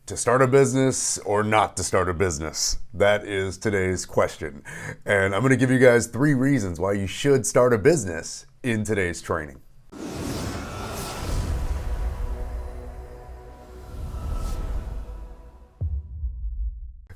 To start a business or not to start a business? That is today's question. And I'm going to give you guys 3 reasons why you should start a business in today's training.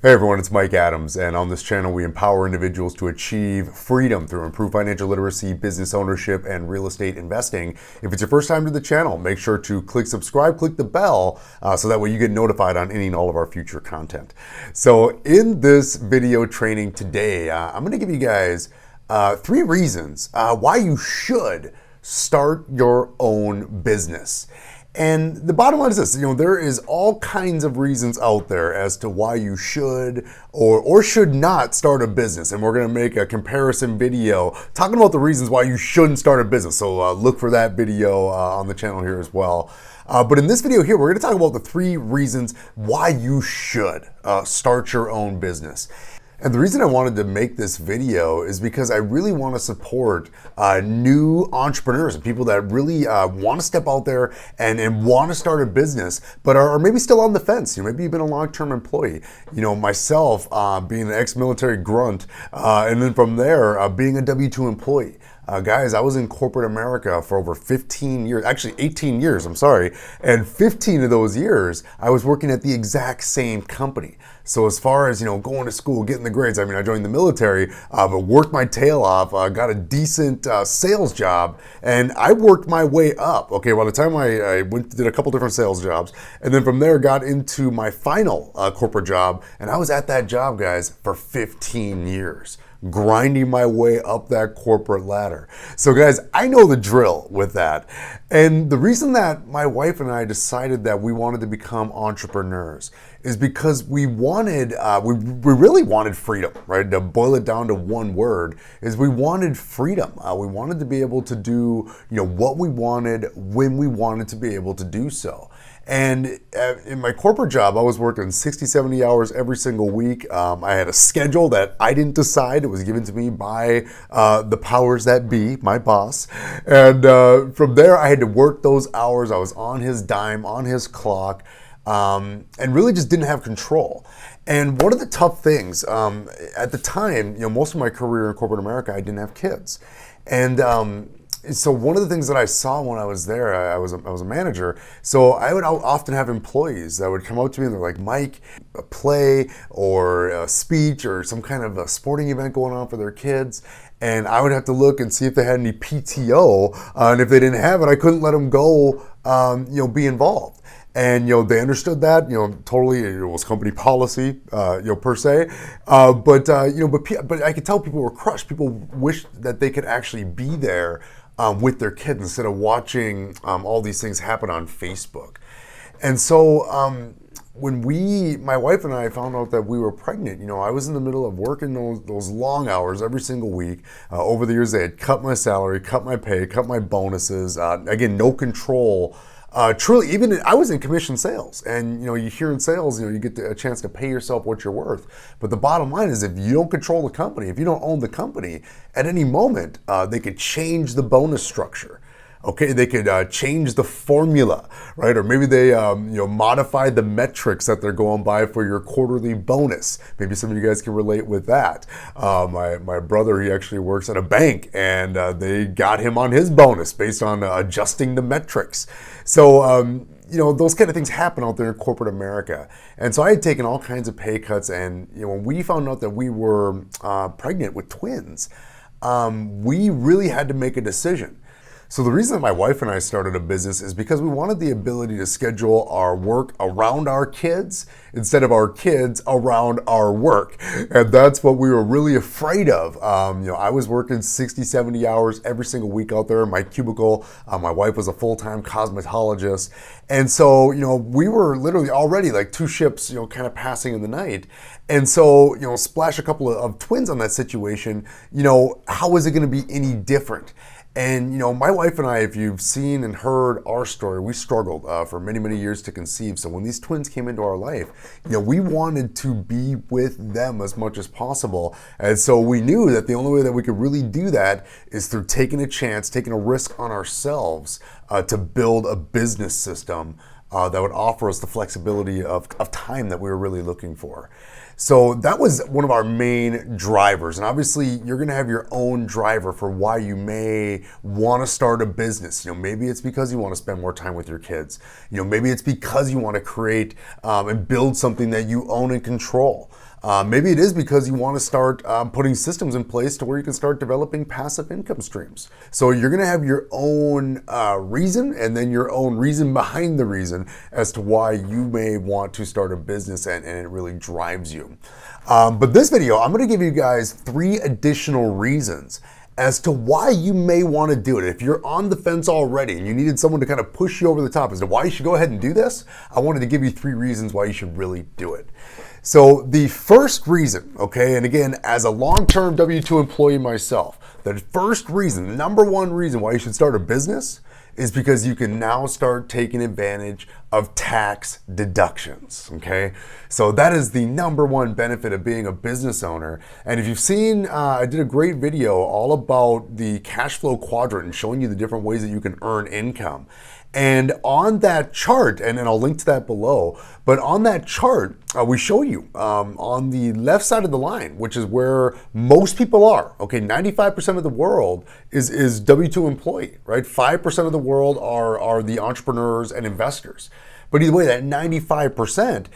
Hey everyone, it's Mike Adams, and on this channel we empower individuals to achieve freedom through improved financial literacy, business ownership, and real estate investing. If it's your first time to the channel, make sure to click subscribe, click the bell, so that way you get notified on any and all of our future content. So in this video training today, I'm going to give you guys 3 reasons why you should start your own business. And the bottom line is this, there is all kinds of reasons out there as to why you should or should not start a business. And we're going to make a comparison video talking about the reasons why you shouldn't start a business. So look for that video on the channel here as well. But in this video here, we're going to talk about the 3 reasons why you should start your own business. And the reason I wanted to make this video is because I really want to support new entrepreneurs and people that really want to step out there and want to start a business, but are maybe still on the fence. Maybe you've been a long-term employee. Myself being an ex-military grunt, and then from there being a W-2 employee. Guys, I was in corporate America for over 15 years, actually 18 years, I'm sorry. And 15 of those years, I was working at the exact same company. So as far as, going to school, getting the grades, I joined the military, but worked my tail off, got a decent sales job, and I worked my way up. Okay, by the time I did a couple different sales jobs, and then from there got into my final corporate job, and I was at that job, guys, for 15 years. Grinding my way up that corporate ladder. So guys, I know the drill with that. And the reason that my wife and I decided that we wanted to become entrepreneurs is because we wanted, we really wanted freedom, right? To boil it down to one word, is we wanted freedom. We wanted to be able to do, what we wanted when we wanted to be able to do so. And in my corporate job, I was working 60, 70 hours every single week. I had a schedule that I didn't decide. It was given to me by the powers that be, my boss. And from there, I had to work those hours. I was on his dime, on his clock, and really just didn't have control. And one of the tough things, at the time, most of my career in corporate America, I didn't have kids. And so one of the things that I saw when I was there, I was a manager, so I would often have employees that would come up to me and they're like, Mike, a play or a speech or some kind of a sporting event going on for their kids, and I would have to look and see if they had any PTO, and if they didn't have it, I couldn't let them go, be involved. And they understood that, totally. It was company policy, per se. But I could tell people were crushed. People wished that they could actually be there with their kids instead of watching all these things happen on Facebook. And so when my wife and I found out that we were pregnant, I was in the middle of working those long hours every single week. Over the years, they had cut my salary, cut my pay, cut my bonuses. Again, no control. Truly, even I was in commission sales, and you hear in sales, you get a chance to pay yourself what you're worth. But the bottom line is, if you don't control the company, if you don't own the company, at any moment they could change the bonus structure. Okay, they could change the formula, right? Or maybe they modify the metrics that they're going by for your quarterly bonus. Maybe some of you guys can relate with that. My brother, he actually works at a bank, and they got him on his bonus based on adjusting the metrics. So those kind of things happen out there in corporate America. And so I had taken all kinds of pay cuts, and when we found out that we were pregnant with twins, we really had to make a decision. So the reason that my wife and I started a business is because we wanted the ability to schedule our work around our kids instead of our kids around our work. And that's what we were really afraid of. I was working 60, 70 hours every single week out there in my cubicle. My wife was a full-time cosmetologist. And so, we were literally already like 2 ships, kind of passing in the night. And so, splash a couple of twins on that situation, how is it going to be any different? And my wife and I, if you've seen and heard our story, we struggled for many, many years to conceive. So when these twins came into our life, we wanted to be with them as much as possible. And so we knew that the only way that we could really do that is through taking a chance, taking a risk on ourselves to build a business system that would offer us the flexibility of time that we were really looking for. So that was one of our main drivers. And obviously you're gonna have your own driver for why you may wanna start a business. Maybe it's because you wanna spend more time with your kids. Maybe it's because you wanna create and build something that you own and control. Maybe it is because you want to start putting systems in place to where you can start developing passive income streams. So you're going to have your own reason, and then your own reason behind the reason as to why you may want to start a business, and it really drives you. But this video, I'm going to give you guys 3 additional reasons as to why you may want to do it. If you're on the fence already and you needed someone to kind of push you over the top as to why you should go ahead and do this, I wanted to give you 3 reasons why you should really do it. So the first reason, okay, and again, as a long-term W-2 employee myself, the first reason, the number 1 reason why you should start a business is because you can now start taking advantage of tax deductions, okay? So that is the number 1 benefit of being a business owner. And if you've seen, I did a great video all about the cash flow quadrant and showing you the different ways that you can earn income. And on that chart, and then I'll link to that below, but on that chart, we show you on the left side of the line, which is where most people are, okay, 95% of the world is W-2 employee, right? 5% of the world are the entrepreneurs and investors. But either way, that 95%,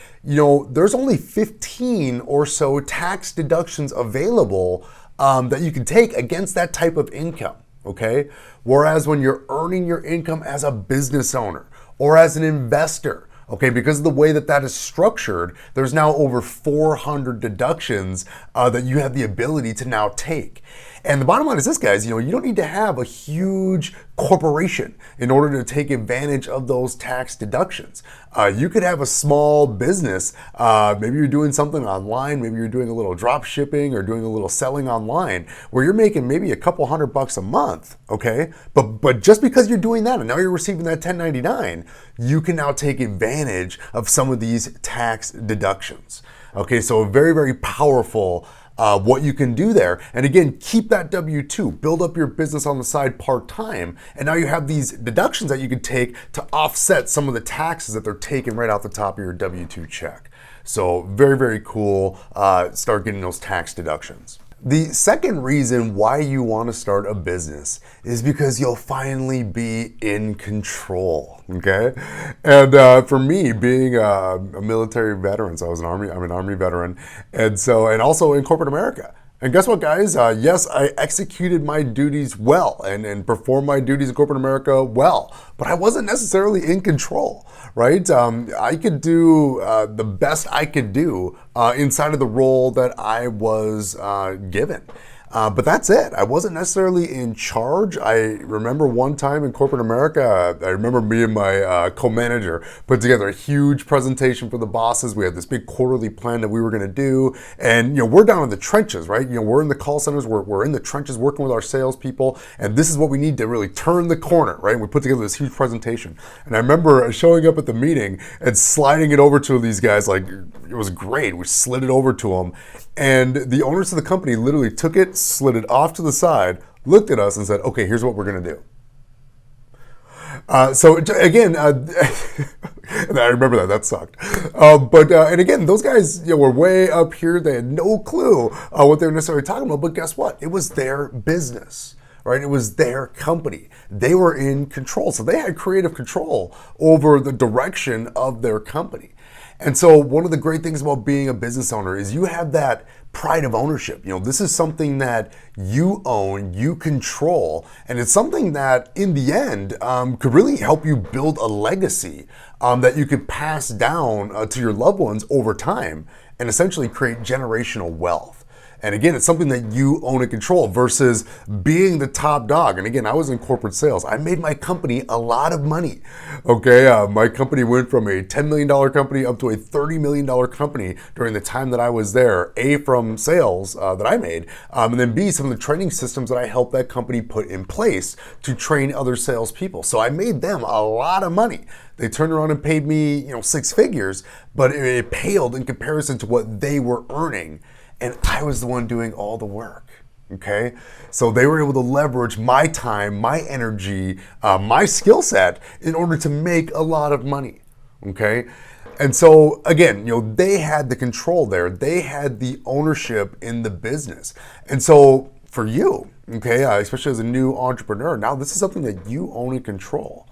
there's only 15 or so tax deductions available that you can take against that type of income. Okay? Whereas when you're earning your income as a business owner or as an investor, okay, because of the way that that is structured, there's now over 400 deductions that you have the ability to now take. And the bottom line is this, guys, you don't need to have a huge corporation in order to take advantage of those tax deductions. You could have a small business. Maybe you're doing something online. Maybe you're doing a little drop shipping or doing a little selling online where you're making maybe a couple $100 a month, okay? But just because you're doing that and now you're receiving that 1099, you can now take advantage of some of these tax deductions. Okay, so very, very powerful what you can do there. And again, keep that W-2, build up your business on the side part-time, and now you have these deductions that you can take to offset some of the taxes that they're taking right off the top of your W-2 check. So very, very cool. Start getting those tax deductions. The second reason why you want to start a business is because you'll finally be in control, okay? And for me, being a military veteran, so I'm an Army veteran, and also in corporate America. And guess what, guys? Yes, I executed my duties well and performed my duties in corporate America well, but I wasn't necessarily in control, right? I could do the best I could do inside of the role that I was given. But that's it. I wasn't necessarily in charge. I remember one time in corporate America, I remember me and my co-manager put together a huge presentation for the bosses. We had this big quarterly plan that we were going to do. And, we're down in the trenches, right? We're in the call centers, we're in the trenches working with our salespeople. And this is what we need to really turn the corner, right? And we put together this huge presentation. And I remember showing up at the meeting and sliding it over to these guys. Like, it was great. We slid it over to them. And the owners of the company literally took it, slid it off to the side, looked at us and said, okay, here's what we're going to do. So again, and I remember that sucked. And again, those guys were way up here. They had no clue what they were necessarily talking about. But guess what? It was their business, right? It was their company. They were in control. So they had creative control over the direction of their company. And so one of the great things about being a business owner is you have that pride of ownership. This is something that you own, you control, and it's something that in the end could really help you build a legacy that you could pass down to your loved ones over time and essentially create generational wealth. And again, it's something that you own and control versus being the top dog. And again, I was in corporate sales. I made my company a lot of money. Okay, my company went from a $10 million company up to a $30 million company during the time that I was there. A, from sales that I made, and then B, some of the training systems that I helped that company put in place to train other salespeople. So I made them a lot of money. They turned around and paid me, 6 figures, but it paled in comparison to what they were earning. And I was the one doing all the work, okay? So they were able to leverage my time, my energy, my skill set in order to make a lot of money. okay? And so again, they had the control there. They had the ownership in the business. And so for you, okay, especially as a new entrepreneur, now this is something that you own and control.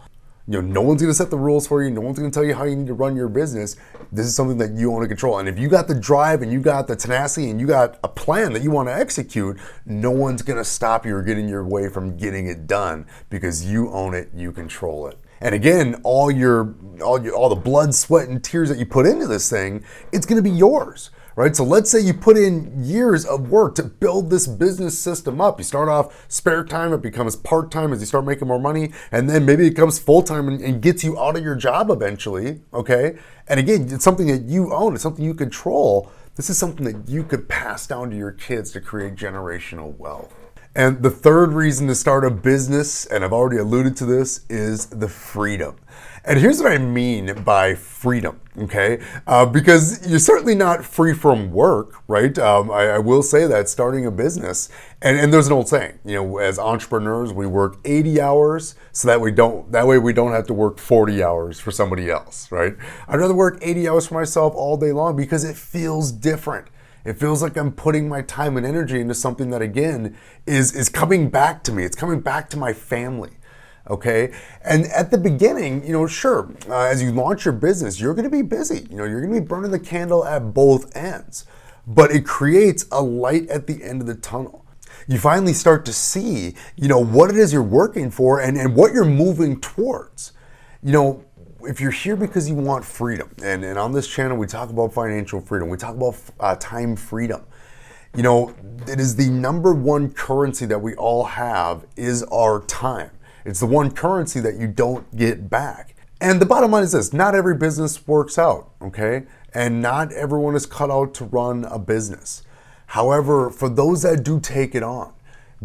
No one's gonna set the rules for you. No one's gonna tell you how you need to run your business. This is something that you own and control. And if you got the drive and you got the tenacity and you got a plan that you want to execute, no one's gonna stop you or get in your way from getting it done because you own it, you control it. And again, all the blood, sweat, and tears that you put into this thing, it's gonna be yours. Right? So let's say you put in years of work to build this business system up. You start off spare time, it becomes part-time as you start making more money, and then maybe it becomes full-time and gets you out of your job eventually, okay? And again, it's something that you own, it's something you control. This is something that you could pass down to your kids to create generational wealth. And the third reason to start a business, and I've already alluded to this, is the freedom. And here's what I mean by freedom, okay? Because you're certainly not free from work, right? I will say that starting a business, and there's an old saying, as entrepreneurs, we work 80 hours so that way we don't have to work 40 hours for somebody else, right? I'd rather work 80 hours for myself all day long because it feels different. It feels like I'm putting my time and energy into something that, again, is coming back to me. It's coming back to my family, okay? And at the beginning, sure, as you launch your business, you're gonna be busy. You're gonna be burning the candle at both ends. But it creates a light at the end of the tunnel. You finally start to see, what it is you're working for and what you're moving towards. If you're here because you want freedom, and on this channel we talk about financial freedom, we talk about time freedom. It is the number one currency that we all have is our time. It's the one currency that you don't get back. And the bottom line is this, not every business works out, okay? And not everyone is cut out to run a business. However, for those that do take it on,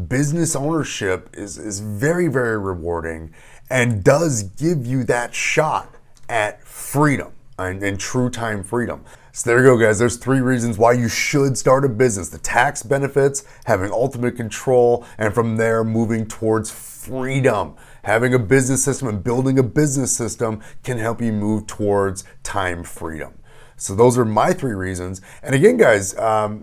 business ownership is very, very rewarding and does give you that shot at freedom and true time freedom. So there you go, guys. There's 3 reasons why you should start a business. The tax benefits, having ultimate control, and from there moving towards freedom. Having a business system and building a business system can help you move towards time freedom. So those are my 3 reasons. And again, guys,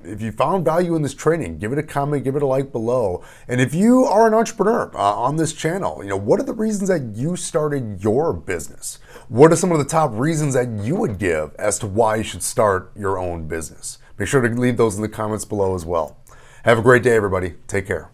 if you found value in this training, give it a comment, give it a like below. And if you are an entrepreneur on this channel, what are the reasons that you started your business? What are some of the top reasons that you would give as to why you should start your own business? Make sure to leave those in the comments below as well. Have a great day, everybody. Take care.